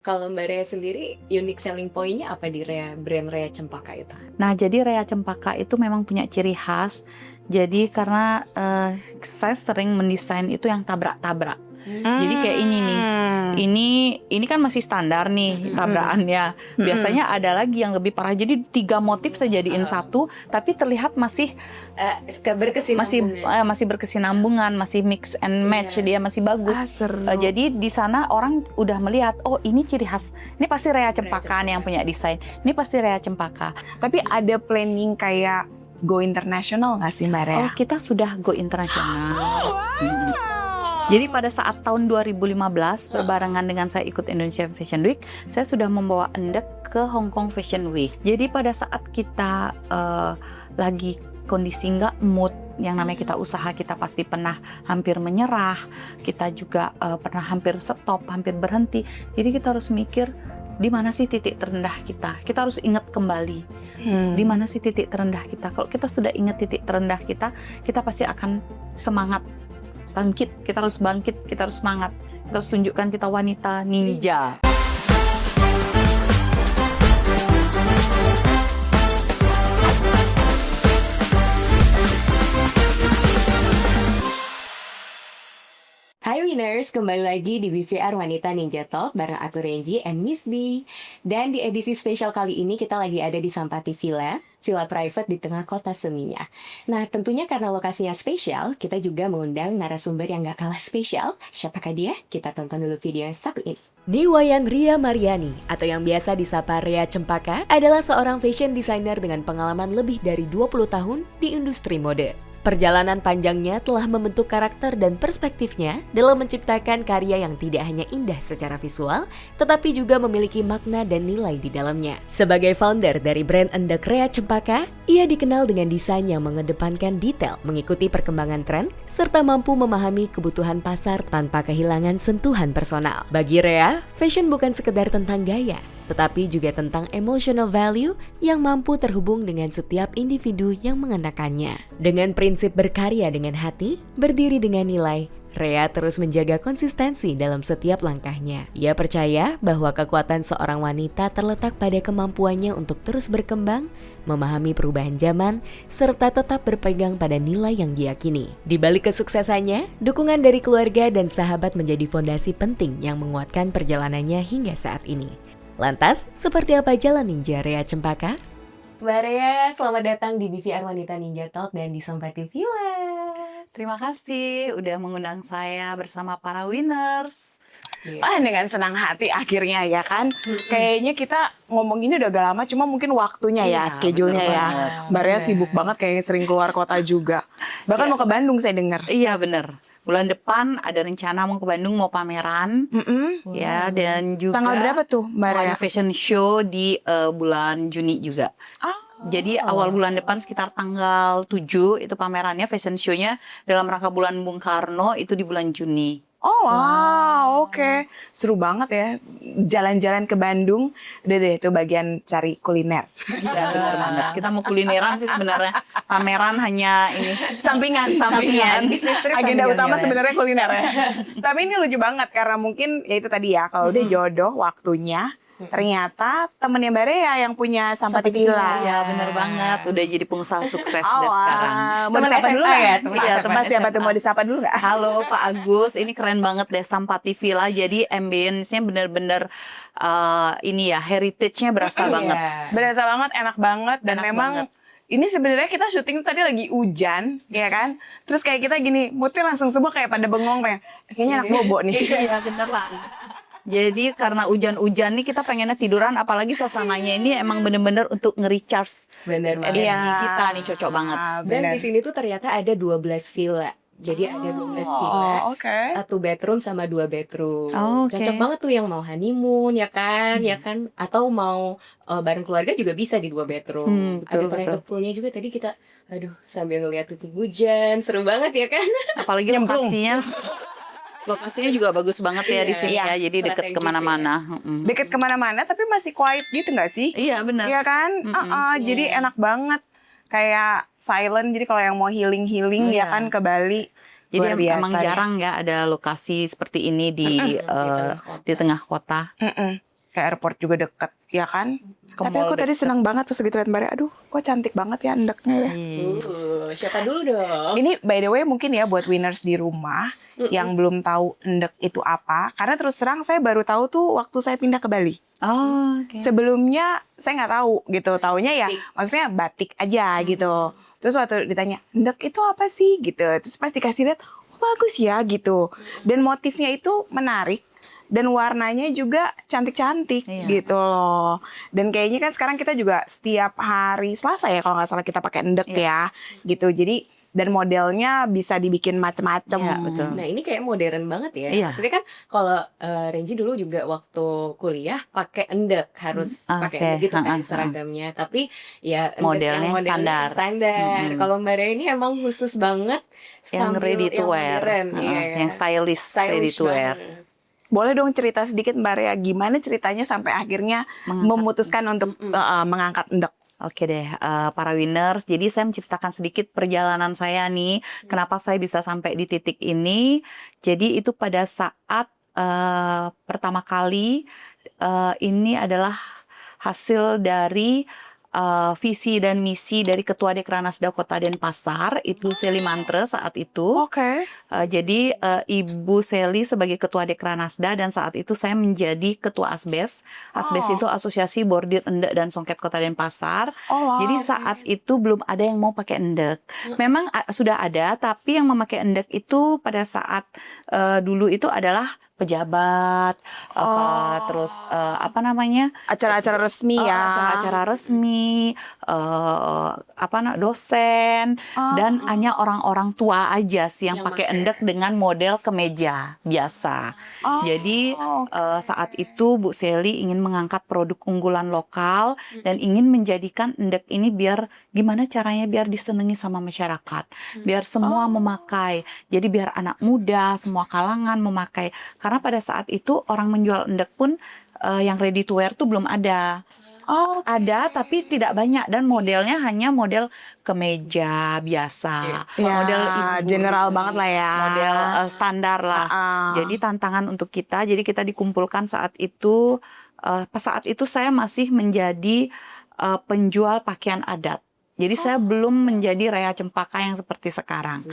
Kalau Mbak Rea sendiri, unique selling point-nya apa di brand Rea Cempaka itu? Nah, jadi Rea Cempaka itu memang punya ciri khas. Jadi karena saya sering mendesain itu yang tabrak-tabrak. Jadi kayak ini nih. Ini kan masih standar nih tabrakannya. Biasanya ada lagi yang lebih parah. Jadi 3 motif saya jadiin satu, tapi terlihat masih Berkesinambungan. masih berkesinambungan, masih mix and match, dia masih bagus. Seru. Jadi di sana orang udah melihat, oh ini ciri khas. Ini pasti Rea Cempaka nih yang punya desain. Ini pasti Rea Cempaka. Tapi ada planning kayak go international nggak sih Mbak Rea? Oh, kita sudah go internasional. Jadi pada saat tahun 2015 berbarengan dengan saya ikut Indonesia Fashion Week, saya sudah membawa Endek ke Hong Kong Fashion Week. Jadi pada saat kita lagi kondisi nggak mood, yang namanya kita usaha, kita pasti pernah hampir menyerah, kita juga pernah hampir stop, hampir berhenti. Jadi kita harus mikir, di mana sih titik terendah kita? Kita harus ingat kembali, di mana sih titik terendah kita? Kalau kita sudah ingat titik terendah kita pasti akan semangat, bangkit. Kita harus bangkit, kita harus semangat, kita harus tunjukkan kita wanita ninja. Hai Winners, kembali lagi di BVR Wanita Ninja Talk bareng aku Renji and Miss D. Dan di edisi spesial kali ini kita lagi ada di Sampati Villa private di tengah kota Seminyak. Nah tentunya karena lokasinya spesial, kita juga mengundang narasumber yang gak kalah spesial. Siapakah dia? Kita tonton dulu video yang satu ini. Niwayan Ria Mariani atau yang biasa disapa Rea Cempaka adalah seorang fashion designer dengan pengalaman lebih dari 20 tahun di industri mode. Perjalanan panjangnya telah membentuk karakter dan perspektifnya dalam menciptakan karya yang tidak hanya indah secara visual, tetapi juga memiliki makna dan nilai di dalamnya. Sebagai founder dari brand Endek Rea Cempaka, ia dikenal dengan desain yang mengedepankan detail, mengikuti perkembangan tren, serta mampu memahami kebutuhan pasar tanpa kehilangan sentuhan personal. Bagi Rea, fashion bukan sekedar tentang gaya, tetapi juga tentang emotional value yang mampu terhubung dengan setiap individu yang mengenakannya. Dengan prinsip berkarya dengan hati, berdiri dengan nilai, Rea terus menjaga konsistensi dalam setiap langkahnya. Ia percaya bahwa kekuatan seorang wanita terletak pada kemampuannya untuk terus berkembang, memahami perubahan zaman, serta tetap berpegang pada nilai yang diyakini. Di balik kesuksesannya, dukungan dari keluarga dan sahabat menjadi fondasi penting yang menguatkan perjalanannya hingga saat ini. Lantas, seperti apa jalan ninja Rea Cempaka? Mbak Rea, selamat datang di BVR Wanita Ninja Talk dan di Sampati Villa. Terima kasih udah mengundang saya bersama para winners. Dengan senang hati akhirnya ya kan. Kayaknya kita ngomong ini udah agak lama, cuma mungkin waktunya ya, schedule-nya ya. Mbak Rea sibuk banget, kayaknya sering keluar kota juga. Bahkan mau ke Bandung saya dengar. Iya bener. Bulan depan ada rencana mau ke Bandung, mau pameran. Ya, dan juga Tanggal berapa tuh Mbak mau Rea? ada fashion show di bulan Juni juga. Jadi awal bulan depan sekitar tanggal 7 itu pamerannya, fashion show-nya dalam rangka bulan Bung Karno itu di bulan Juni. Oh wow, oke. Seru banget ya. Jalan-jalan ke Bandung. Udah deh, itu bagian cari kuliner. Iya benar banget. Kita mau kulineran sih sebenarnya. Pameran hanya ini Sampingan. Bisnis trip Agenda sambil utama jalan. sebenarnya kuliner ya. Tapi ini lucu banget karena mungkin ya itu tadi ya, kalau udah jodoh waktunya, ternyata temennya Mbak Rea yang punya Sampati Villa. Iya benar banget. Udah jadi pengusaha sukses Oh, deh sekarang. mau Temen disapa SMA dulu ya, nggak? temen Iya, SMA. teman siapa tuh, mau disapa dulu nggak? Halo Pak Agus, ini keren banget deh Sampati Villa. Jadi ambience-nya bener-bener ini ya, heritage-nya berasa banget. Berasa banget, enak banget, dan Enak memang banget. ini sebenarnya kita syuting tadi lagi hujan, ya kan? Terus kayak kita gini, moodnya langsung semua kayak pada bengong, kayaknya anak bobo nih. Iya beneran. Jadi karena hujan-hujan nih kita pengennya tiduran, apalagi suasananya ini emang bener-bener untuk nge-recharge Bener banget. energi kita nih, cocok banget. Dan Bener. di sini tuh ternyata ada 12 villa. Jadi ada 12 villa, oke. 1 bedroom sama 2 bedroom. Oh, oke. Cocok banget tuh yang mau honeymoon ya kan, atau mau bareng keluarga juga bisa di 2 bedroom. Betul, Ada private poolnya juga tadi kita, aduh sambil ngeliat tuh hujan, seru banget ya kan. Apalagi Nyemplung. lokasinya juga bagus banget ya di sini ya. Jadi deket strategis kemana-mana. Deket kemana-mana, tapi masih quiet gitu nggak sih? Iya bener. Iya kan? Jadi enak banget. Kayak silent, jadi kalau yang mau healing ya kan ke Bali. Jadi luar biasa emang deh. jarang ya ada lokasi seperti ini di tengah kota. ke airport juga deket, ya kan? Ke Tapi mall aku tadi deket. senang banget pas gitu liat Mbak Ria, aduh kok cantik banget ya endeknya ya. Siapa dulu dong? Ini by the way mungkin ya buat winners di rumah yang belum tahu endek itu apa, karena terus terang saya baru tahu tuh waktu saya pindah ke Bali. Oh, oke. Sebelumnya saya nggak tahu gitu, taunya ya Batik. maksudnya batik aja gitu. Terus waktu ditanya endek itu apa sih gitu, terus pas dikasih lihat, oh, bagus ya gitu. Dan motifnya itu menarik dan warnanya juga cantik-cantik Iya. gitu loh. Dan kayaknya kan sekarang kita juga setiap hari Selasa ya kalau nggak salah kita pakai endek ya gitu. Jadi dan modelnya bisa dibikin macem-macem. Iya, betul. Nah ini kayak modern banget ya. Iya. Maksudnya kan kalau Renji dulu juga waktu kuliah pakai endek, harus pakai Oke, endek gitu kan heeh, seragamnya. Tapi ya endek Modelnya yang standar. standar. Kalau Mbak Ria ini emang khusus banget Yang sambil ready to yang wear, modern, iya, yang stylish, ready stylish to wear. banget. Boleh dong cerita sedikit Mbak Ria, gimana ceritanya sampai akhirnya memutuskan untuk mengangkat endek? Oke deh, para winners. Jadi saya menceritakan sedikit perjalanan saya nih, kenapa saya bisa sampai di titik ini. Jadi itu pada saat pertama kali ini adalah hasil dari visi dan misi dari Ketua Dekranasda Kota Denpasar, Ibu Seli Mantre saat itu. Oke. Jadi Ibu Seli sebagai Ketua Dekranasda dan saat itu saya menjadi Ketua ASBES. ASBES itu Asosiasi Bordir Endek dan Songket Kota Denpasar. Oh, wow, Jadi oke. saat itu belum ada yang mau pakai endek. Memang sudah ada, tapi yang memakai endek itu pada saat dulu itu adalah pejabat, terus apa namanya? Acara-acara resmi ya. Acara-acara resmi, dosen, dan hanya orang-orang tua aja sih yang pakai endek dengan model kemeja biasa. Jadi saat itu Bu Seli ingin mengangkat produk unggulan lokal dan ingin menjadikan endek ini biar gimana caranya biar disenangi sama masyarakat, biar semua memakai. Jadi biar anak muda, semua kalangan memakai. Karena pada saat itu orang menjual endek pun yang ready to wear tuh belum ada. Ada tapi tidak banyak dan modelnya hanya model kemeja biasa, Ya, model ibu, general banget lah ya. model standar lah. Jadi tantangan untuk kita, jadi kita dikumpulkan saat itu. Pas saat itu saya masih menjadi penjual pakaian adat. Jadi saya belum menjadi Rea Cempaka yang seperti sekarang.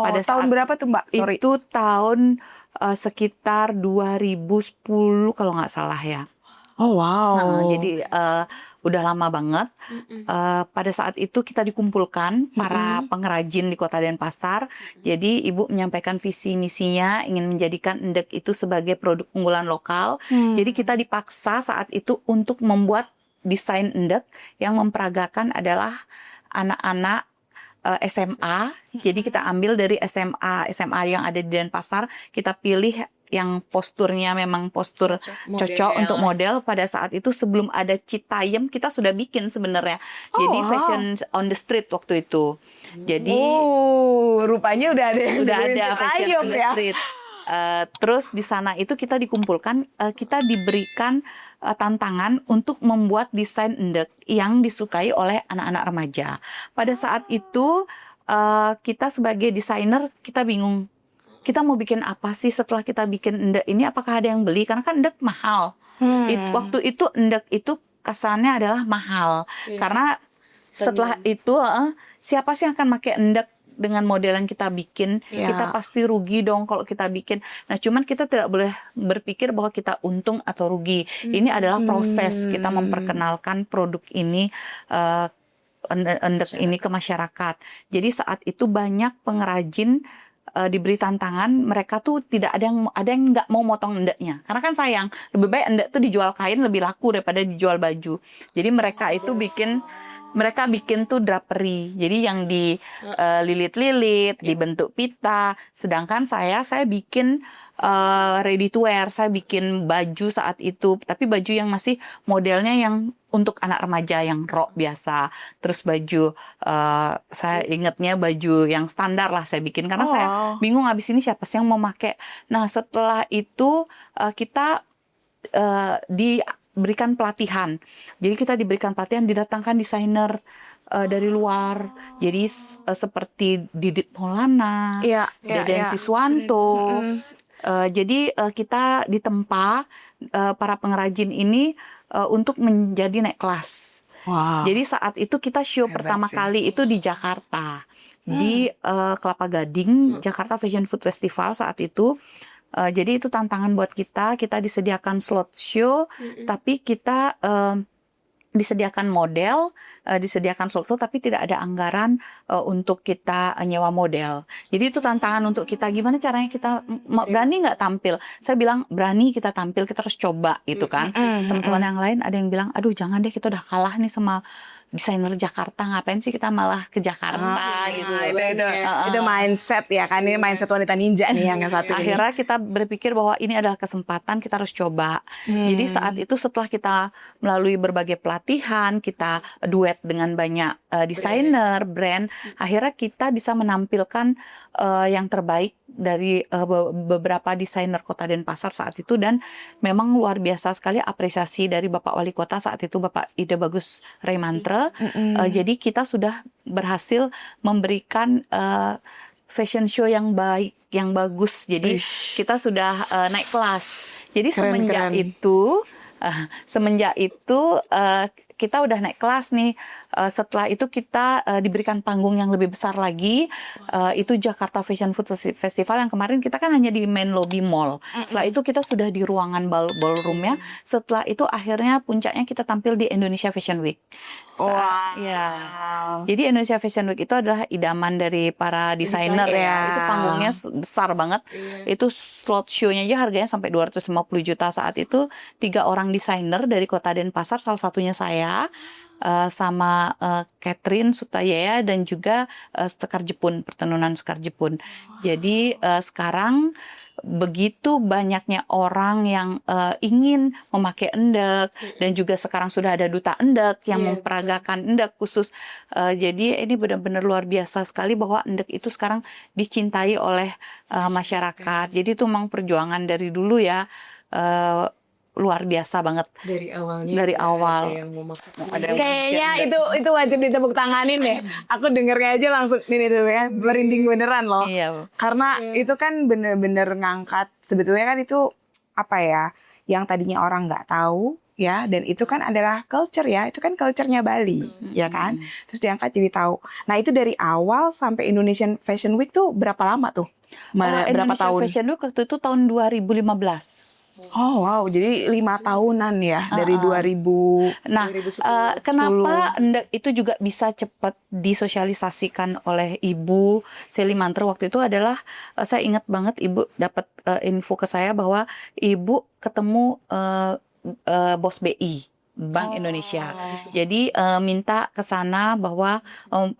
Pada tahun berapa tuh Mbak? Sorry. Itu tahun sekitar 2010 kalau nggak salah ya. Oh wow. Jadi udah lama banget. Pada saat itu kita dikumpulkan para pengrajin di Kota Denpasar. Jadi Ibu menyampaikan visi misinya ingin menjadikan endek itu sebagai produk unggulan lokal. Jadi kita dipaksa saat itu untuk membuat desain endek yang memperagakan adalah anak-anak SMA. Jadi kita ambil dari SMA yang ada di Denpasar, kita pilih yang posturnya memang postur cocok untuk model. Pada saat itu sebelum ada Citayam kita sudah bikin sebenarnya. Jadi fashion on the street waktu itu. Jadi rupanya udah ada yang udah duluin ada fashion Citayam on the ya. street. Terus di sana itu kita dikumpulkan, kita diberikan tantangan untuk membuat desain endek yang disukai oleh anak-anak remaja. Pada saat itu kita sebagai desainer kita bingung. Kita mau bikin apa sih setelah kita bikin endek ini? Apakah ada yang beli? Karena kan endek mahal. Waktu itu endek itu kesannya adalah mahal. Karena setelah itu siapa sih yang akan pakai endek dengan model yang kita bikin? Kita pasti rugi dong kalau kita bikin. Nah, cuman kita tidak boleh berpikir bahwa kita untung atau rugi. Ini adalah proses kita memperkenalkan produk ini, endek ini ke masyarakat. Jadi saat itu banyak pengrajin diberi tantangan, mereka tuh tidak ada yang nggak mau motong endeknya, karena kan sayang, lebih baik endek tuh dijual kain lebih laku daripada dijual baju. Jadi mereka itu bikin tuh drapery, jadi yang dililit-lilit, dibentuk pita. Sedangkan saya bikin ready to wear, saya bikin baju saat itu, tapi baju yang masih modelnya yang untuk anak remaja yang rok biasa. Terus baju, saya ingatnya baju yang standar lah saya bikin, karena saya bingung abis ini siapa sih yang mau pakai. Nah setelah itu kita diberikan pelatihan. Jadi kita diberikan pelatihan, didatangkan desainer dari luar. Jadi seperti Didit Maulana, Deden Siswanto. Jadi kita ditempa para pengrajin ini untuk menjadi naik kelas. Wow. Jadi saat itu kita show Hebat pertama sih. kali itu di Jakarta, di Kelapa Gading, Jakarta Fashion Food Festival saat itu. Jadi itu tantangan buat kita disediakan slot show, tapi kita disediakan model, disediakan slot show, tapi tidak ada anggaran untuk kita nyewa model. Jadi itu tantangan untuk kita, gimana caranya kita berani nggak tampil. Saya bilang berani kita tampil, kita harus coba gitu kan. Teman-teman yang lain ada yang bilang, aduh jangan deh, kita udah kalah nih sama desainer Jakarta, ngapain sih kita malah ke Jakarta gitu. Itu mindset ya kan, ini mindset wanita ninja nih yang satu ini. Akhirnya kita berpikir bahwa ini adalah kesempatan, kita harus coba. Jadi saat itu setelah kita melalui berbagai pelatihan, kita duet dengan banyak desainer, brand, akhirnya kita bisa menampilkan yang terbaik dari beberapa desainer Kota Denpasar saat itu, dan memang luar biasa sekali apresiasi dari Bapak Wali Kota saat itu, Bapak Ide Bagus Reymantre. Jadi kita sudah berhasil memberikan fashion show yang baik, yang bagus. Jadi kita sudah naik kelas. Jadi semenjak itu kita udah naik kelas nih. Setelah itu kita diberikan panggung yang lebih besar lagi, itu Jakarta Fashion Food Festival yang kemarin kita kan hanya di main lobby mall. Setelah itu kita sudah di ruangan ballroom ya. Setelah itu akhirnya puncaknya kita tampil di Indonesia Fashion Week. Ya. Jadi Indonesia Fashion Week itu adalah idaman dari para desainer ya. Itu panggungnya besar banget. Itu slot show-nya aja harganya sampai 250 juta saat itu. 3 orang desainer dari Kota Denpasar, salah satunya saya, sama Catherine Sutayaya, dan juga Sekar Jepun, Pertenunan Sekar Jepun. Jadi sekarang begitu banyaknya orang yang ingin memakai endek, dan juga sekarang sudah ada duta endek yang memperagakan endek khusus. Jadi ini benar-benar luar biasa sekali bahwa endek itu sekarang dicintai oleh masyarakat. Jadi itu memang perjuangan dari dulu ya. Luar biasa banget Dari awalnya. dari awal. Kayaknya itu wajib ditepuk tanganin deh. Aku dengernya aja langsung ini tuh ya, merinding beneran loh. Iya. Karena itu kan bener-bener ngangkat, sebetulnya kan itu apa ya, yang tadinya orang nggak tahu ya, dan itu kan adalah culture ya, itu kan culture-nya Bali ya kan, terus diangkat jadi tahu. Nah itu dari awal sampai Indonesian Fashion Week tuh berapa lama tuh? Berapa Indonesia tahun? Fashion Week waktu itu tahun 2015. Oh wow, jadi 5 tahunan ya dari 2000. Nah, 2010. kenapa endek itu juga bisa cepat disosialisasikan oleh Ibu Sally Mantre waktu itu adalah, saya ingat banget Ibu dapat info ke saya bahwa Ibu ketemu bos BI, Bank Indonesia. Jadi minta ke sana bahwa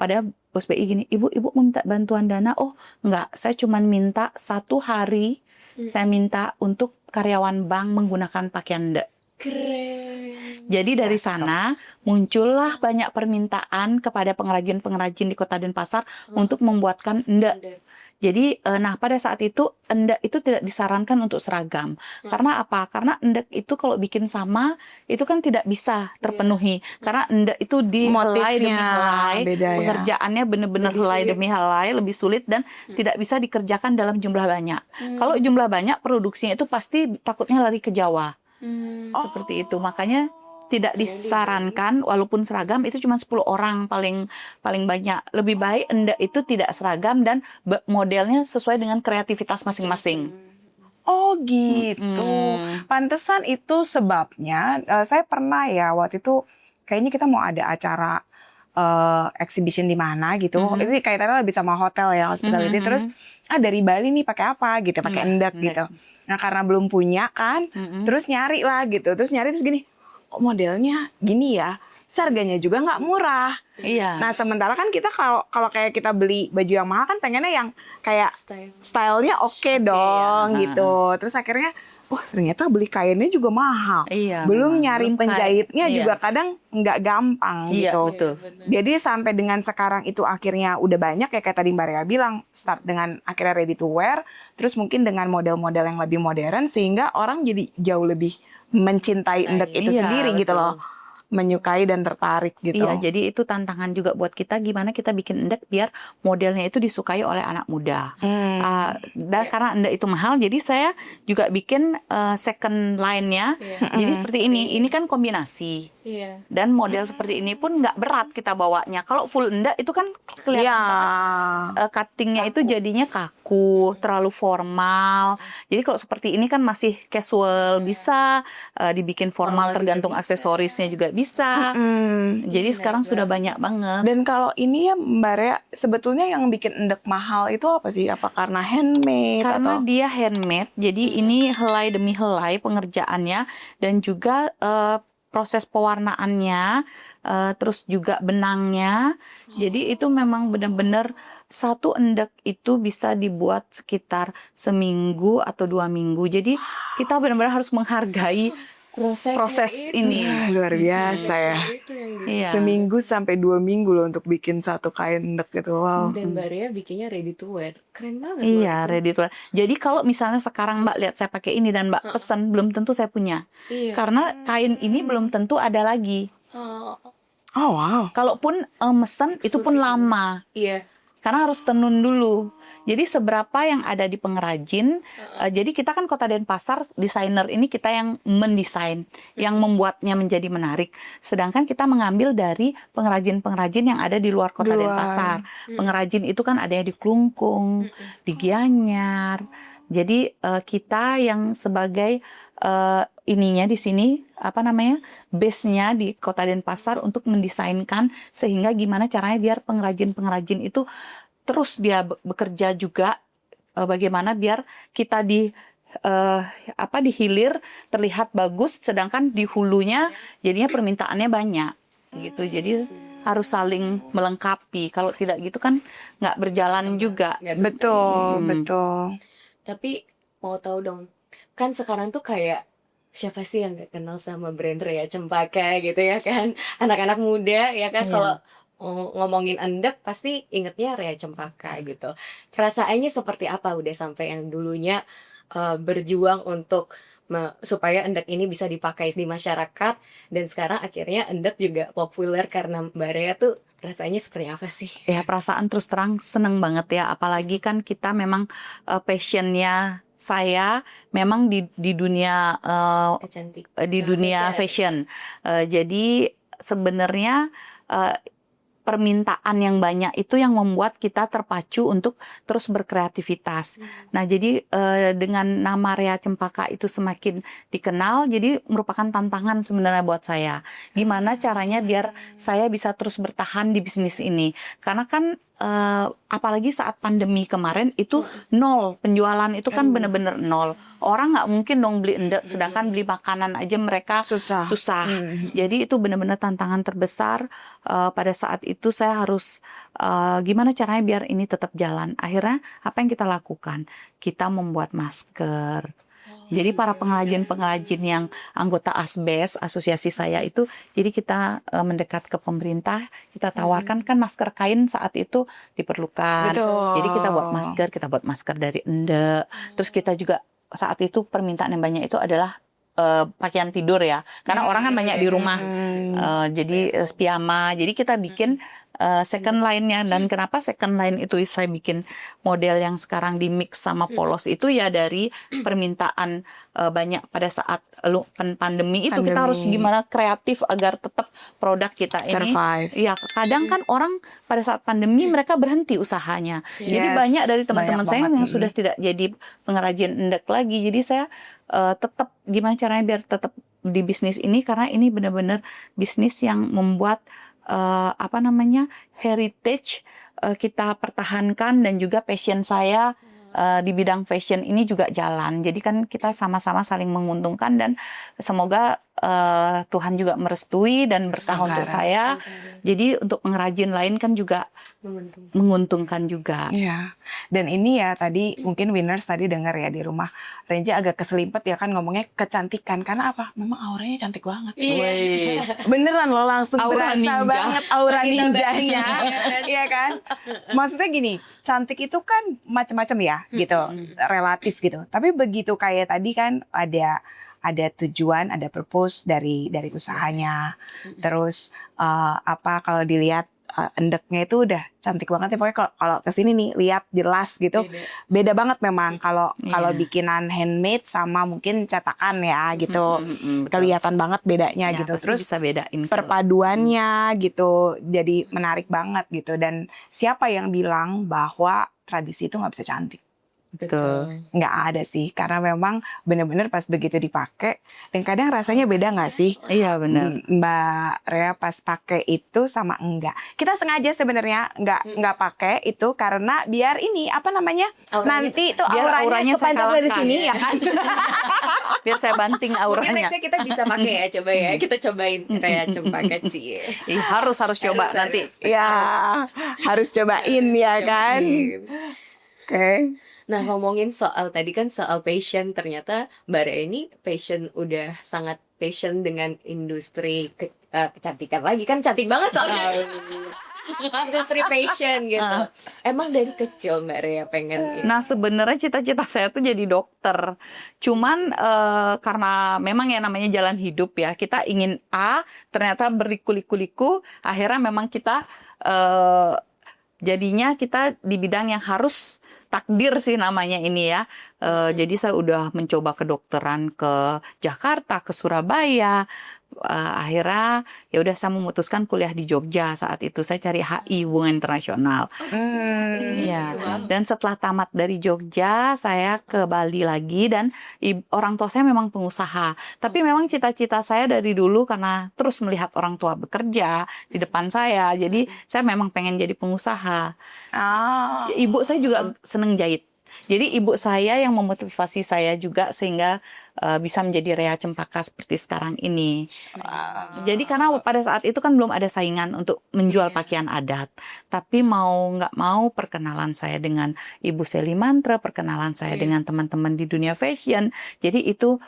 pada bos BI gini, Ibu mau minta bantuan dana. Oh enggak, saya cuma minta 1 hari, saya minta untuk karyawan bank menggunakan pakaian endek. Keren. Jadi dari sana muncullah banyak permintaan kepada pengrajin-pengrajin di Kota Denpasar untuk membuatkan endek. Jadi, nah pada saat itu endek itu tidak disarankan untuk seragam. Karena apa? Karena endek itu kalau bikin sama itu kan tidak bisa terpenuhi. Karena endek itu dihelai demi helai, beda ya. pengerjaannya benar-benar helai demi helai, lebih sulit dan tidak bisa dikerjakan dalam jumlah banyak. Kalau jumlah banyak, produksinya itu pasti takutnya lari ke Jawa. Seperti itu. Makanya tidak disarankan, walaupun seragam itu cuma 10 orang paling banyak. Lebih baik endek itu tidak seragam dan modelnya sesuai dengan kreativitas masing-masing. Oh gitu. Pantesan itu sebabnya saya pernah ya waktu itu kayaknya kita mau ada acara exhibition di mana gitu. Ini kaitannya lebih sama hotel ya, hospitality. Terus dari Bali nih pakai apa gitu, pakai endek gitu. Nah karena belum punya kan, terus nyari lah gitu. Terus gini, kok modelnya gini ya, harganya juga nggak murah. Iya. Nah sementara kan kita kalau kayak kita beli baju yang mahal kan pengennya yang kayak stylenya oke dong gitu. Terus akhirnya, ternyata beli kainnya juga mahal. Iya, Belum memang. nyari Belum penjahitnya iya. juga kadang nggak gampang Iya, gitu. betul. Jadi sampai dengan sekarang itu akhirnya udah banyak ya kayak tadi Mbak Rea bilang, start dengan akhirnya ready to wear, terus mungkin dengan model-model yang lebih modern sehingga orang jadi jauh lebih mencintai endek itu Iya, sendiri gitu betul. loh. menyukai dan tertarik gitu. Iya, jadi itu tantangan juga buat kita gimana kita bikin endek biar modelnya itu disukai oleh anak muda. Dan karena endek itu mahal, jadi saya juga bikin second line-nya. Jadi seperti ini kan kombinasi. Iya. Dan model seperti ini pun nggak berat kita bawanya. Kalau full endek itu kan kelihatan Iya. banget, cuttingnya itu jadinya kaku, terlalu formal. Jadi kalau seperti ini kan masih casual, bisa dibikin formal tergantung aksesorisnya juga bisa. Jadi sekarang sudah banyak banget. Dan kalau ini ya Mbak Rea, sebetulnya yang bikin endek mahal itu apa sih? Apa karena handmade Karena atau? dia handmade, jadi ini helai demi helai pengerjaannya dan juga proses pewarnaannya, terus juga benangnya. Jadi itu memang benar-benar satu endek itu bisa dibuat sekitar seminggu atau 2 minggu. Jadi kita benar-benar harus menghargai proses ini. Luar biasa ya. Itu yang Iya. Seminggu sampai 2 minggu loh untuk bikin satu kain endek gitu. Wow. Dan Mbak Rea bikinnya ready to wear. Keren banget. Iya, loh itu. ready to wear. Jadi kalau misalnya sekarang Mbak lihat saya pakai ini dan Mbak pesan, belum tentu saya punya. Iya. Karena kain ini belum tentu ada lagi. Oh, Oh wow. Kalaupun mesen itu pun lama. iya. Karena harus tenun dulu. Jadi seberapa yang ada di pengrajin. Jadi kita kan Kota Denpasar, desainer ini kita yang mendesain, yang membuatnya menjadi menarik. Sedangkan kita mengambil dari pengrajin-pengrajin yang ada di luar Kota Di luar. Denpasar. Pengrajin itu kan ada yang di Klungkung, di Gianyar. Jadi kita yang sebagai ininya di sini base-nya di Kota Denpasar untuk mendesainkan sehingga gimana caranya biar pengrajin-pengrajin itu terus dia bekerja juga, bagaimana biar kita di hilir terlihat bagus, sedangkan di hulunya jadinya permintaannya banyak gitu. Jadi harus saling melengkapi. Kalau tidak gitu kan nggak berjalan juga. Betul, betul. Tapi mau tahu dong, kan sekarang tuh kayak siapa sih yang gak kenal sama brand Rea Cempaka gitu ya kan? Anak-anak muda ya kan, Iya. kalau ngomongin endek pasti ingetnya Rea Cempaka gitu. Kerasaannya seperti apa udah sampai yang dulunya berjuang untuk supaya endek ini bisa dipakai di masyarakat, dan sekarang akhirnya endek juga populer karena Mbak Rea tuh rasanya seperti apa sih? Ya perasaan terus terang seneng banget ya, apalagi kan kita memang passionnya saya memang di dunia Cantik. di dunia fashion. Jadi sebenarnya permintaan yang banyak itu yang membuat kita terpacu untuk terus berkreativitas. Nah, jadi dengan nama Rea Cempaka itu semakin dikenal, jadi merupakan tantangan sebenarnya buat saya. Gimana caranya biar saya bisa terus bertahan di bisnis ini? Karena kan apalagi saat pandemi kemarin itu nol, penjualan itu kan benar-benar nol. Orang nggak mungkin dong beli endek, sedangkan beli makanan aja mereka Susah. Jadi itu benar-benar tantangan terbesar. Pada saat itu saya harus gimana caranya biar ini tetap jalan. Akhirnya apa yang kita lakukan? Kita membuat masker. Jadi para pengrajin-pengrajin yang anggota ASBES, asosiasi saya itu, jadi kita mendekat ke pemerintah, kita tawarkan kan masker kain saat itu diperlukan. Betul. Jadi kita buat masker dari endek. Terus kita juga saat itu permintaan yang banyak itu adalah pakaian tidur ya, karena orang kan banyak di rumah. Jadi piyama. Jadi kita bikin second line-nya. Dan kenapa second line itu saya bikin model yang sekarang di mix sama polos itu ya dari permintaan banyak pada saat pandemi itu. Kita harus gimana kreatif agar tetap produk kita ini Survive. ya. Kadang kan orang pada saat pandemi mereka berhenti usahanya. Jadi Yes, banyak dari teman-teman banyak saya banget. yang sudah tidak jadi pengrajin endek lagi. Jadi saya tetap gimana caranya biar tetap di bisnis ini, karena ini benar-benar bisnis yang membuat heritage kita pertahankan, dan juga passion saya di bidang fashion ini juga jalan. Jadi kan kita sama-sama saling menguntungkan, dan semoga Tuhan juga merestui dan berkah untuk saya. Jadi untuk pengrajin lain kan juga menguntungkan juga. Iya. Dan ini ya tadi mungkin winners tadi dengar ya di rumah, Renja agak keselimpet ya kan ngomongnya kecantikan, karena apa? Memang auranya cantik banget. Iya. Beneran loh, langsung Aura berasa ninja. banget aura Kita ninjanya. Iya kan? Maksudnya gini, cantik itu kan macam-macam ya gitu, relatif gitu. Tapi begitu kayak tadi kan ada ada tujuan, ada purpose dari usahanya. Terus kalau dilihat endeknya itu udah cantik banget ya, pokoknya kalau kesini nih lihat jelas gitu, beda banget memang kalau bikinan handmade sama mungkin cetakan ya gitu, betul. kelihatan banget bedanya Ya, gitu. pasti Terus bisa bedain perpaduannya gitu jadi menarik banget gitu. Dan siapa yang bilang bahwa tradisi itu nggak bisa cantik? Betul. Nggak ada sih, karena memang benar-benar pas begitu dipakai, dan kadang rasanya beda nggak sih? Iya benar. Mbak Rea pas pakai itu sama enggak. Kita sengaja sebenarnya nggak pakai itu karena biar ini apa namanya, nanti tuh biar auranya auranya saya kepanjang dari kalahkan, sini ya. ya kan. Biar saya banting Mungkin auranya. nextnya kita bisa pakai ya, coba ya. Kita cobain Rea Cempaka Cie. Ih, harus coba nanti. Ya harus cobain ya kan. Oke. Nah, ngomongin soal tadi kan soal passion, ternyata Mbak Rea ini passion, udah sangat passion dengan industri kecantikan lagi, kan cantik banget soalnya. Industri fashion gitu. Emang dari kecil Mbak Rea pengen ini? Nah sebenarnya cita-cita saya tuh jadi dokter. Cuman karena memang ya namanya jalan hidup ya. Kita ingin A, ternyata berliku-liku-liku. Akhirnya memang kita jadinya kita di bidang yang harus takdir sih namanya ini ya. Jadi saya udah mencoba kedokteran ke Jakarta, ke Surabaya. Akhirnya ya udah saya memutuskan kuliah di Jogja saat itu. Saya cari HI Hubungan Internasional. Iya. Dan setelah tamat dari Jogja, saya ke Bali lagi dan orang tua saya memang pengusaha. Tapi memang cita-cita saya dari dulu karena terus melihat orang tua bekerja di depan saya. Jadi saya memang pengen jadi pengusaha. Ibu saya juga seneng jahit. Jadi ibu saya yang memotivasi saya juga sehingga bisa menjadi Rea Cempaka seperti sekarang ini. Jadi karena pada saat itu kan belum ada saingan untuk menjual pakaian adat. Tapi mau nggak mau perkenalan saya dengan Ibu Seli Mantra, perkenalan saya dengan teman-teman di dunia fashion. Jadi itu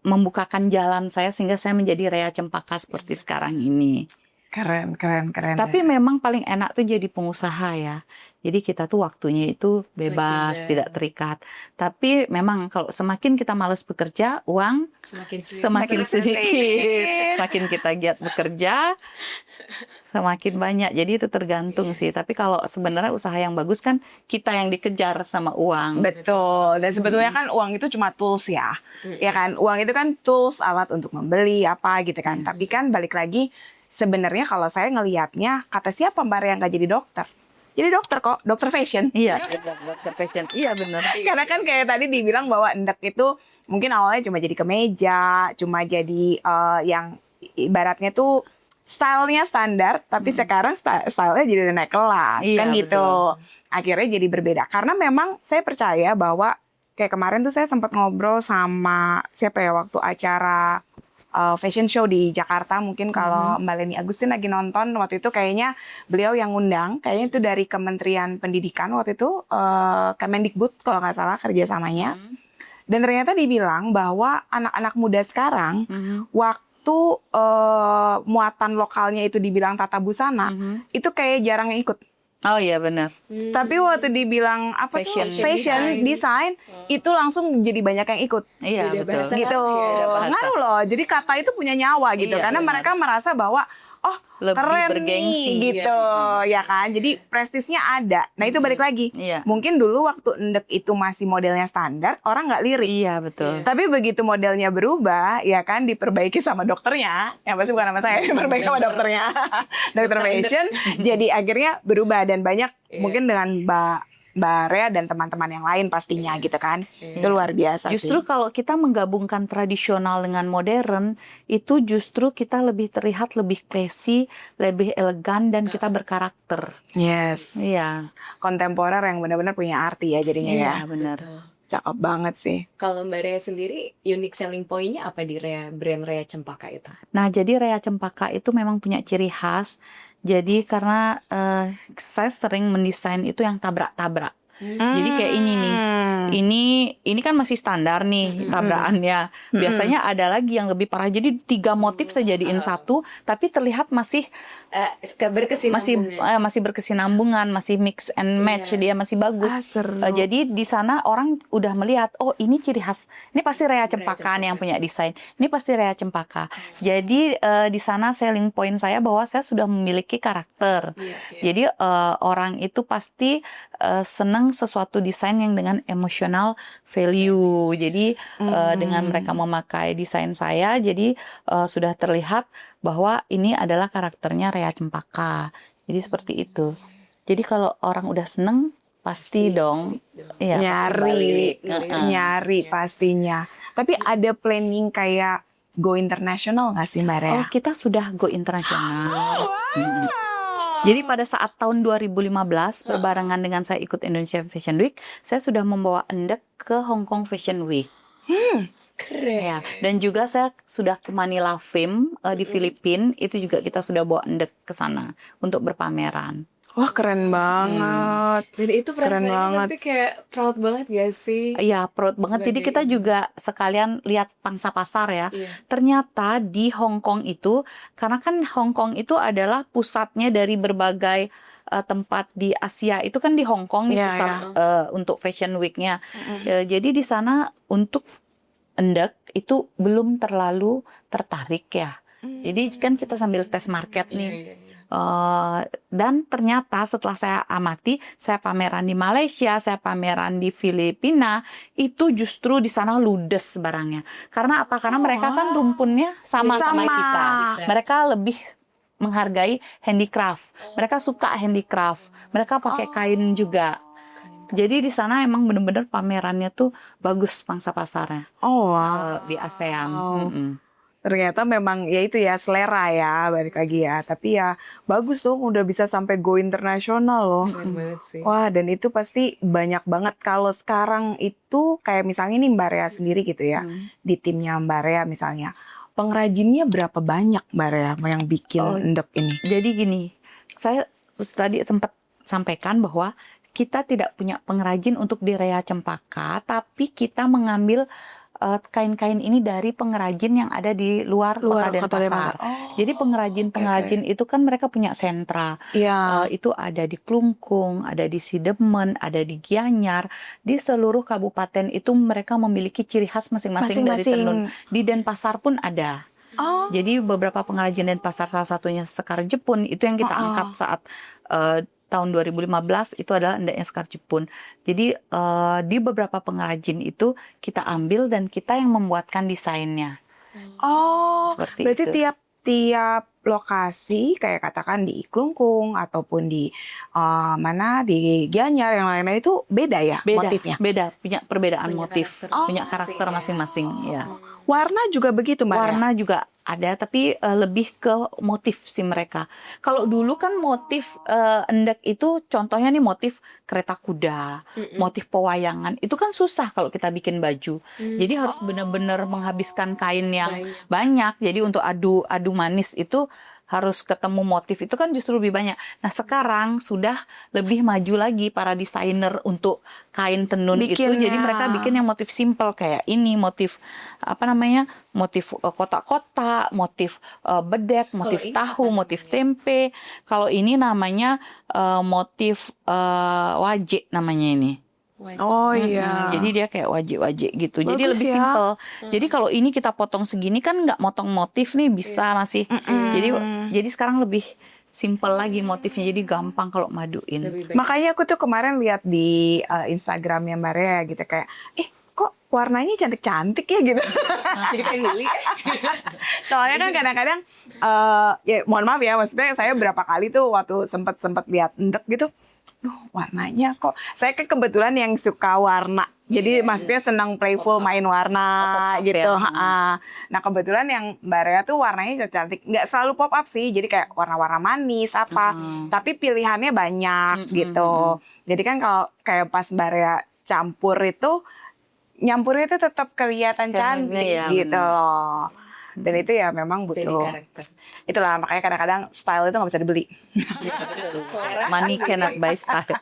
membukakan jalan saya sehingga saya menjadi Rea Cempaka seperti sekarang ini. Keren. Tapi memang paling enak tuh jadi pengusaha ya. Jadi kita tuh waktunya itu bebas, tidak terikat. Tapi memang kalau semakin kita malas bekerja, uang semakin sedikit. Semakin kita giat bekerja, semakin banyak. Jadi itu tergantung sih. Tapi kalau sebenarnya usaha yang bagus kan kita yang dikejar sama uang. Betul. Dan sebetulnya kan uang itu cuma tools ya. Ya kan, uang itu kan tools, alat untuk membeli apa gitu kan. Tapi kan balik lagi, sebenarnya kalau saya ngelihatnya, kata siapa Mbak Rea nggak jadi dokter? Jadi dokter kok, dokter fashion. Iya, dokter fashion. Iya benar. Karena kan kayak tadi dibilang bahwa endek itu mungkin awalnya cuma jadi kemeja, cuma jadi yang ibaratnya tuh stylenya standar, tapi sekarang stylenya jadi udah naik kelas, Iya, kan gitu. betul. Akhirnya jadi berbeda. Karena memang saya percaya bahwa kayak kemarin tuh saya sempat ngobrol sama siapa ya waktu acara fashion show di Jakarta, mungkin kalau Mbak Leni Agustin lagi nonton waktu itu, kayaknya beliau yang ngundang, kayaknya itu dari Kementerian Pendidikan waktu itu, Kemendikbud kalau nggak salah kerjasamanya. Dan ternyata dibilang bahwa anak-anak muda sekarang waktu muatan lokalnya itu dibilang tata busana, itu kayak jarang yang ikut. Oh iya benar. Tapi waktu dibilang apa Fashion tuh fashion design itu langsung jadi banyak yang ikut. Iya Beda betul. bahasa. Gitu. Beda bahasa. Ngaruh loh. Jadi kata itu punya nyawa gitu. Iya, Karena benar. mereka merasa bahwa oh Lebih keren bergengsi. nih gitu. Ya kan. Jadi prestisnya ada. Nah itu balik lagi. Iya. Mungkin dulu waktu endek itu masih modelnya standar, orang nggak lirik. Iya betul. Tapi begitu modelnya berubah, ya kan diperbaiki sama dokternya. Ya pasti bukan sama saya, diperbaiki sama dokternya. Dokter fashion. Jadi akhirnya berubah dan banyak mungkin dengan Mbak Rea dan teman-teman yang lain pastinya gitu kan. Itu luar biasa Justru sih. kalau kita menggabungkan tradisional dengan modern, itu justru kita lebih terlihat lebih classy, lebih elegan dan kita berkarakter. Yes. Iya. Kontemporer yang benar-benar punya arti ya jadinya ya. Iya benar. Cakep banget sih. Kalau Mbak Rea sendiri, unique selling point-nya apa di brand Rea Cempaka itu? Nah, jadi Rea Cempaka itu memang punya ciri khas. Jadi karena saya sering mendesain itu yang tabrak-tabrak. Jadi kayak ini nih. Ini kan masih standar nih tabrakannya. Biasanya ada lagi yang lebih parah. Jadi 3 motif saya jadiin satu, tapi terlihat masih masih berkesinambungan, masih mix and match, dia masih bagus. Seru. Jadi di sana orang udah melihat, oh ini ciri khas. Ini pasti Rea Cempaka nih yang punya desain. Ini pasti Rea Cempaka. Jadi di sana selling point saya bahwa saya sudah memiliki karakter. Jadi orang itu pasti senang sesuatu desain yang dengan emotional value. Jadi dengan mereka memakai desain saya, jadi sudah terlihat bahwa ini adalah karakternya Rea Cempaka. Jadi seperti itu. Jadi kalau orang udah seneng, pasti dong. Iya, nyari pastinya. Tapi ada planning kayak go international nggak sih Mbak Rea? Oh, kita sudah go internasional. Jadi pada saat tahun 2015 berbarengan dengan saya ikut Indonesia Fashion Week, saya sudah membawa Endek ke Hong Kong Fashion Week. Keren. Ya, dan juga saya sudah ke Manila Film di Filipina, itu juga kita sudah bawa Endek ke sana untuk berpameran. Wah keren banget. Dan itu Keren perasaannya banget. pasti kayak proud banget gak sih? Iya, proud banget. Jadi kita juga sekalian lihat pangsa pasar ya. Ternyata di Hong Kong itu, karena kan Hong Kong itu adalah pusatnya dari berbagai tempat di Asia. Itu kan di Hong Kong nih pusat untuk Fashion Week-nya. Jadi di sana untuk Endek itu belum terlalu tertarik ya. Jadi kan kita sambil tes market nih. Dan ternyata setelah saya amati, saya pameran di Malaysia, saya pameran di Filipina, itu justru di sana ludes barangnya. Karena apa? Karena mereka kan rumpunnya sama kita. Mereka lebih menghargai handicraft. Mereka suka handicraft. Mereka pakai kain juga. Jadi di sana emang bener-bener pamerannya tuh bagus pangsa pasarnya. Oh wow. Di ASEAN. Ternyata memang ya itu ya selera ya, balik lagi ya. Tapi ya bagus dong udah bisa sampai go internasional loh. Keren banget sih. Wah dan itu pasti banyak banget. Kalau sekarang itu kayak misalnya nih Mbak Rea sendiri gitu ya. Di timnya Mbak Rea misalnya. Pengrajinnya berapa banyak Mbak Rea yang bikin endek ini? Jadi gini, saya tadi sempat sampaikan bahwa kita tidak punya pengrajin untuk di Rea Cempaka, tapi kita mengambil kain-kain ini dari pengrajin yang ada di luar Kota Denpasar. Jadi pengrajin-pengrajin itu kan mereka punya sentra. Itu ada di Klungkung, ada di Sidemen, ada di Gianyar. Di seluruh kabupaten itu mereka memiliki ciri khas masing-masing dari tenun. Di Denpasar pun ada. Jadi beberapa pengrajin Denpasar, salah satunya Sekar Jepun, itu yang kita angkat saat tahun 2015 itu adalah endeknya Sekar Jepun. Jadi di beberapa pengrajin itu kita ambil dan kita yang membuatkan desainnya. Seperti berarti itu. tiap lokasi kayak katakan di Klungkung ataupun di di Gianyar yang lain-lain itu beda ya motifnya? Beda, punya perbedaan motif, karakter punya karakter masing-masing. Ya. Warna juga begitu Mbak Rea? Warna juga ada, tapi lebih ke motif sih mereka. Kalau dulu kan motif endek itu contohnya nih motif kereta kuda, motif pewayangan. Itu kan susah kalau kita bikin baju. Jadi harus benar-benar menghabiskan kain yang banyak. Jadi untuk adu manis itu harus ketemu motif itu kan justru lebih banyak. Nah sekarang sudah lebih maju lagi para desainer untuk kain tenun itu. Jadi mereka bikin yang motif simple kayak ini, motif motif kotak-kotak, motif bedek, motif tahu, motif tempe. Kalau ini namanya motif wajik namanya ini. Oh iya. Jadi dia kayak wajik-wajik gitu. Jadi Bagus lebih ya. simple. Jadi kalau ini kita potong segini kan nggak motong motif nih bisa masih. Jadi sekarang lebih simple lagi motifnya. Jadi gampang kalau maduin. Makanya aku tuh kemarin lihat di Instagramnya Mbak Rea gitu kayak, kok warnanya cantik-cantik ya gitu. Jadi pengen beli. Soalnya kan kadang-kadang ya mohon maaf ya, maksudnya saya berapa kali tuh waktu sempat lihat endek gitu, warnanya kok. Saya kan kebetulan yang suka warna. Jadi maksudnya senang playful main warna gitu. Nah kebetulan yang Mbak Rea tuh warnanya cantik. Nggak selalu pop up sih. Jadi kayak warna-warna manis apa. Tapi pilihannya banyak gitu. Jadi kan kalau kayak pas Mbak Rea campur itu, nyampurnya itu tetap kelihatan cantik ya, gitu loh. Dan itu ya memang butuh. Itulah makanya kadang-kadang style itu nggak bisa dibeli. Money cannot buy style.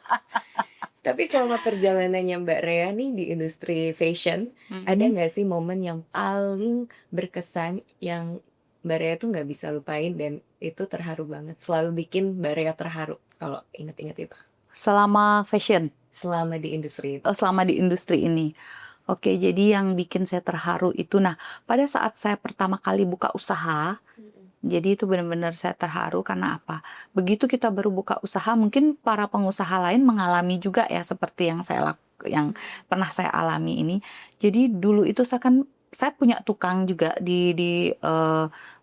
Tapi selama perjalanannya Mbak Rea nih di industri fashion, ada nggak sih momen yang paling berkesan yang Mbak Rea tuh nggak bisa lupain dan itu terharu banget, selalu bikin Mbak Rea terharu kalau inget-inget itu Selama fashion, selama di industri itu? selama di industri ini. Oke, jadi yang bikin saya terharu itu, nah, pada saat saya pertama kali buka usaha, jadi itu benar-benar saya terharu karena apa? Begitu kita baru buka usaha, mungkin para pengusaha lain mengalami juga ya seperti yang pernah saya alami ini. Jadi dulu itu saya punya tukang juga di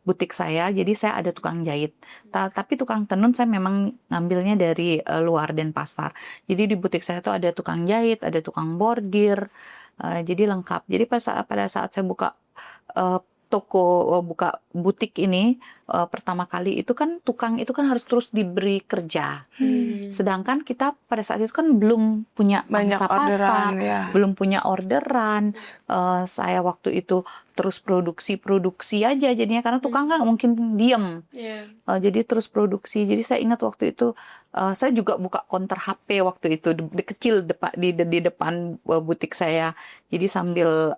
butik saya. Jadi saya ada tukang jahit. Tapi tukang tenun saya memang ngambilnya dari luar Denpasar. Jadi di butik saya itu ada tukang jahit, ada tukang bordir. Jadi lengkap. Jadi pada saat saya buka buka butik ini pertama kali itu kan tukang itu kan harus terus diberi kerja. Sedangkan kita pada saat itu kan belum punya Banyak pangsa orderan, pasar, ya. belum punya orderan. Saya waktu itu terus produksi aja jadinya karena tukang kan mungkin diem. Jadi terus produksi. Jadi saya ingat waktu itu saya juga buka konter HP waktu itu kecil di depan butik saya. Jadi sambil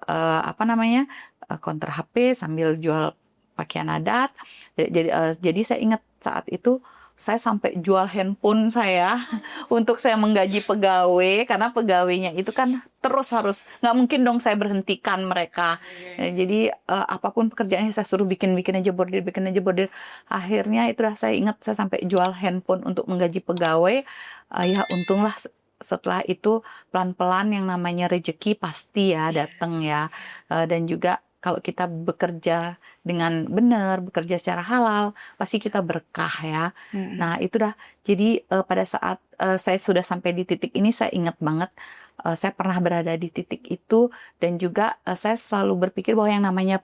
konter HP sambil jual pakaian adat. Jadi saya ingat saat itu saya sampai jual handphone saya untuk saya menggaji pegawai karena pegawainya itu kan terus harus nggak mungkin dong saya berhentikan mereka. Jadi apapun pekerjaannya saya suruh bikin aja bordir. Akhirnya itulah saya ingat saya sampai jual handphone untuk menggaji pegawai. Ya untunglah setelah itu pelan-pelan yang namanya rezeki pasti ya datang ya. Dan juga kalau kita bekerja dengan benar, bekerja secara halal, pasti kita berkah ya. Nah itu dah. Jadi pada saat saya sudah sampai di titik ini, saya ingat banget saya pernah berada di titik itu dan juga saya selalu berpikir bahwa yang namanya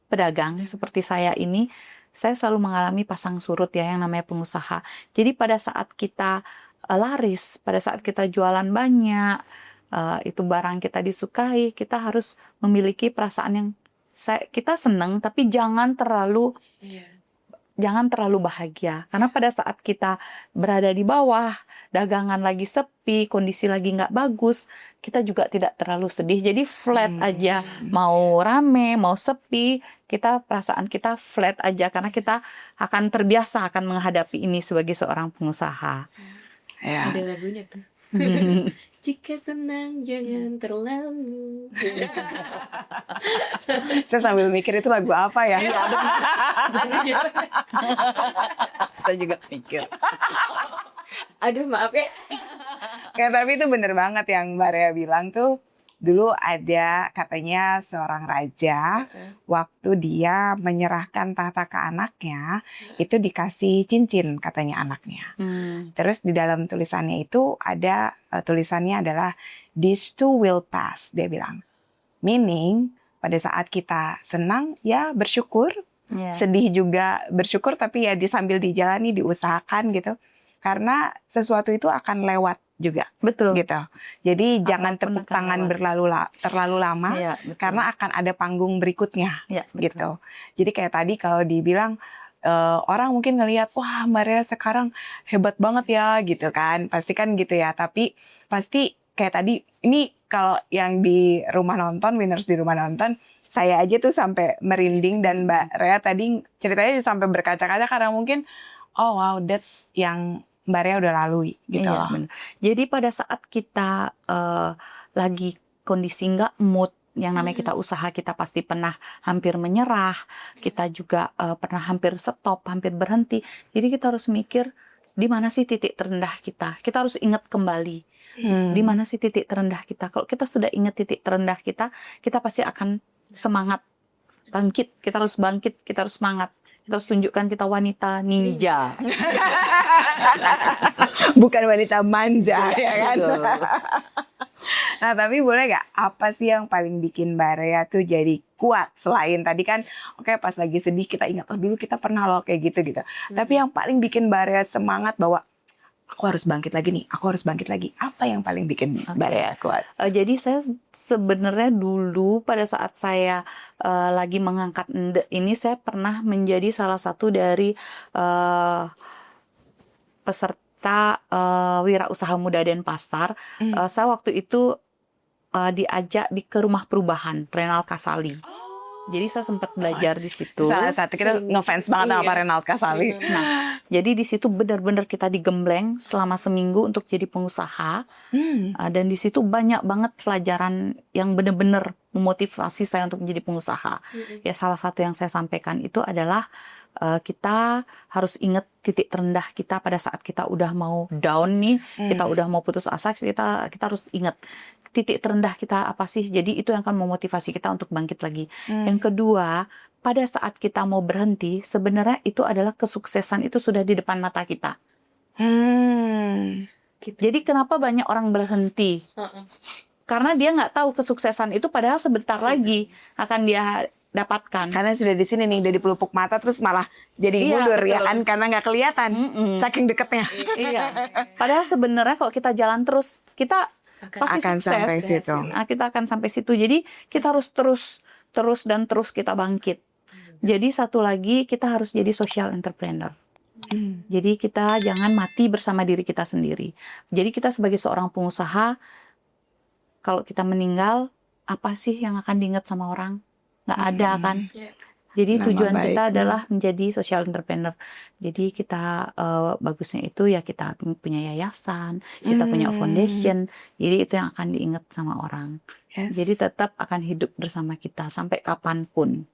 pedagang seperti saya ini, saya selalu mengalami pasang surut ya yang namanya pengusaha. Jadi pada saat kita laris, pada saat kita jualan banyak, itu barang kita disukai, kita harus memiliki perasaan yang kita senang tapi jangan terlalu bahagia karena pada saat kita berada di bawah, dagangan lagi sepi, kondisi lagi nggak bagus, kita juga tidak terlalu sedih. Jadi flat aja, mau rame, mau sepi, perasaan kita flat aja karena kita akan terbiasa akan menghadapi ini sebagai seorang pengusaha. Ya. Ada lagunya tuh. Jika senang jangan terlalu. Saya sambil mikir itu lagu apa ya? Saya juga mikir. Aduh maaf ya. Tapi itu bener banget yang Mbak Rea bilang tuh. Dulu ada katanya seorang raja, waktu dia menyerahkan tahta ke anaknya, itu dikasih cincin katanya anaknya. Terus di dalam tulisannya itu ada, tulisannya adalah, "This too will pass," dia bilang. Meaning, pada saat kita senang, ya bersyukur, sedih juga bersyukur, tapi ya sambil dijalani, diusahakan gitu. Karena sesuatu itu akan lewat juga. Betul. Gitu. Jadi jangan Apapun tepuk akan tangan terlalu lama, ya, betul. karena akan ada panggung berikutnya. Ya, Gitu. Jadi kayak tadi kalau dibilang orang mungkin ngelihat, wah Mbak Rea sekarang hebat banget ya gitu kan. Pasti kan gitu ya. Tapi pasti kayak tadi, ini kalau yang di rumah nonton, winners di rumah nonton, saya aja tuh sampai merinding dan Mbak Rea tadi ceritanya sampai berkaca-kaca karena mungkin, oh wow, that's yang Mbak Rea udah lalui gitu loh. Bener. Jadi pada saat kita lagi kondisi nggak mood, yang namanya kita usaha, kita pasti pernah hampir menyerah, kita juga pernah hampir stop, hampir berhenti. Jadi kita harus mikir, di mana sih titik terendah kita? Kita harus ingat kembali, di mana sih titik terendah kita? Kalau kita sudah ingat titik terendah kita pasti akan semangat, bangkit. Kita harus bangkit, kita harus semangat. Kita harus tunjukkan kita wanita ninja. Bukan wanita manja ya kan. Betul. Nah tapi boleh gak, apa sih yang paling bikin Mbak Rea tuh jadi kuat? Selain tadi kan, oke, pas lagi sedih kita ingat, oh dulu kita pernah loh kayak gitu. Tapi yang paling bikin Mbak Rea semangat bahwa aku harus bangkit lagi nih, aku harus bangkit lagi. Apa yang paling bikin Mbak Rea kuat? Jadi saya sebenarnya dulu pada saat saya lagi mengangkat endek ini, saya pernah menjadi salah satu dari peserta kita Wirausaha Muda Denpasar. Saya waktu itu diajak ke rumah perubahan Renal Kasali. Jadi saya sempat belajar di situ. Salah satu kita ngefans banget sama Pak Renald Kasali. Nah, jadi di situ benar-benar kita digembleng selama seminggu untuk jadi pengusaha. Dan di situ banyak banget pelajaran yang benar-benar memotivasi saya untuk menjadi pengusaha. Ya, salah satu yang saya sampaikan itu adalah kita harus ingat titik terendah kita pada saat kita udah mau down nih, kita udah mau putus asa, kita harus ingat titik terendah kita apa sih. Jadi itu yang akan memotivasi kita untuk bangkit lagi. Yang kedua, pada saat kita mau berhenti, sebenarnya itu adalah kesuksesan itu sudah di depan mata kita. Jadi kenapa banyak orang berhenti? Karena dia nggak tahu kesuksesan itu padahal sebentar lagi akan dia dapatkan. Karena sudah di sini nih, udah di pelupuk mata, terus malah jadi mundur ya kan, karena nggak kelihatan, saking deketnya. Iya. Padahal sebenarnya kalau kita jalan terus, kita pasti akan sukses. sampai situ. Nah, kita akan sampai situ. Jadi kita harus terus kita bangkit. Jadi satu lagi, kita harus jadi social entrepreneur. Jadi kita jangan mati bersama diri kita sendiri. Jadi kita sebagai seorang pengusaha, kalau kita meninggal, apa sih yang akan diingat sama orang? Nggak ada kan? Jadi Nama tujuan baik. kita adalah menjadi social entrepreneur. Jadi kita bagusnya itu ya kita punya yayasan, kita punya foundation. Jadi itu yang akan diingat sama orang. Yes. Jadi tetap akan hidup bersama kita sampai kapanpun.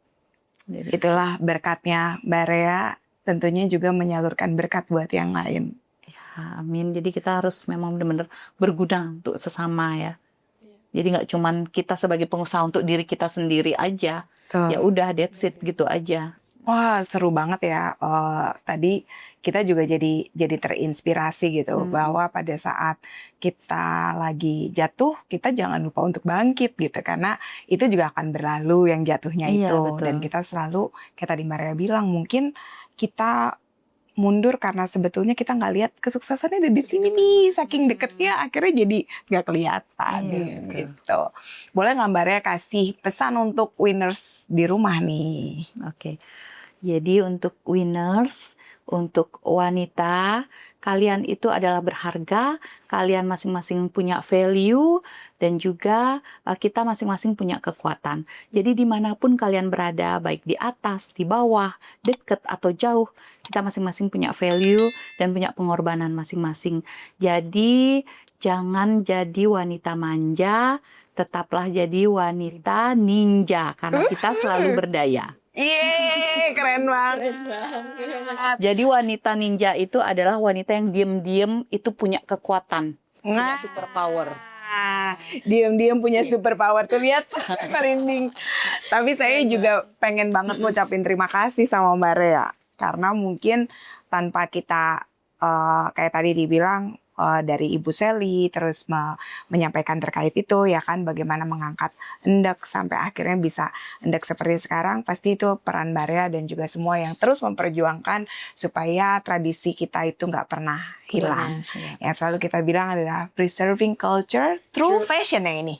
Jadi, Itulah berkatnya Mbak Rea, tentunya juga menyalurkan berkat buat yang lain. ya, amin. Jadi kita harus memang benar-benar berguna untuk sesama ya. Jadi nggak cuman kita sebagai pengusaha untuk diri kita sendiri aja. Tuh. Ya udah, that's it gitu aja. Wah, seru banget ya. Tadi kita juga jadi terinspirasi gitu bahwa pada saat kita lagi jatuh, kita jangan lupa untuk bangkit gitu, karena itu juga akan berlalu yang jatuhnya Iya, itu. betul. Dan kita selalu kayak tadi Maria bilang, mungkin kita mundur karena sebetulnya kita nggak lihat kesuksesannya ada di sini nih, saking deketnya akhirnya jadi nggak kelihatan Iya, betul. gitu. Boleh nggak Mbak Rea kasih pesan untuk winners di rumah nih? Oke. Jadi untuk winners, untuk wanita, kalian itu adalah berharga, kalian masing-masing punya value, dan juga kita masing-masing punya kekuatan. Jadi dimanapun kalian berada, baik di atas, di bawah, dekat atau jauh, kita masing-masing punya value dan punya pengorbanan masing-masing. Jadi jangan jadi wanita manja, tetaplah jadi wanita ninja, karena kita selalu berdaya. Yeay, keren banget. Jadi wanita ninja itu adalah wanita yang diam-diam itu punya kekuatan, punya Nah. superpower. Diam-diam punya superpower tuh, lihat merinding. Tapi saya juga pengen banget ngucapin terima kasih sama Mbak Rea, karena mungkin tanpa kita kayak tadi dibilang dari Ibu Sally terus menyampaikan terkait itu ya kan, bagaimana mengangkat endek sampai akhirnya bisa endek seperti sekarang, pasti itu peran Mbak Rea dan juga semua yang terus memperjuangkan supaya tradisi kita itu nggak pernah hilang. Yang selalu kita bilang adalah preserving culture through fashion yang ini.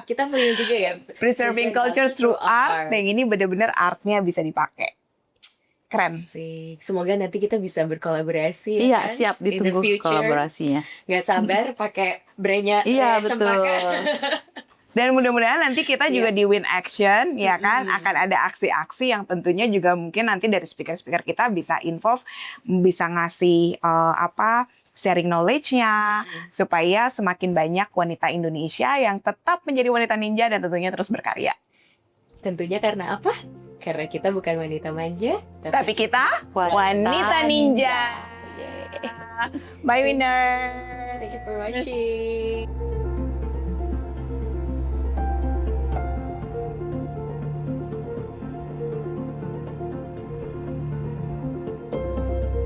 Kita punya juga ya. Preserving culture through art, yang ini benar-benar artnya bisa dipakai. Keren. Asik. Semoga nanti kita bisa berkolaborasi. Iya, kan? siap, In the ditunggu future. kolaborasinya. Nggak sabar pakai brandnya Iya, Cempaka. betul. Dan mudah-mudahan nanti kita juga di Win Action ya kan, akan ada aksi-aksi yang tentunya juga mungkin nanti dari speaker-speaker kita bisa involve, bisa ngasih sharing knowledge-nya supaya semakin banyak wanita Indonesia yang tetap menjadi wanita ninja dan tentunya terus berkarya. Tentunya karena apa? Karena kita bukan wanita manja, Tapi kita wanita ninja. Bye winner. Thank you for watching.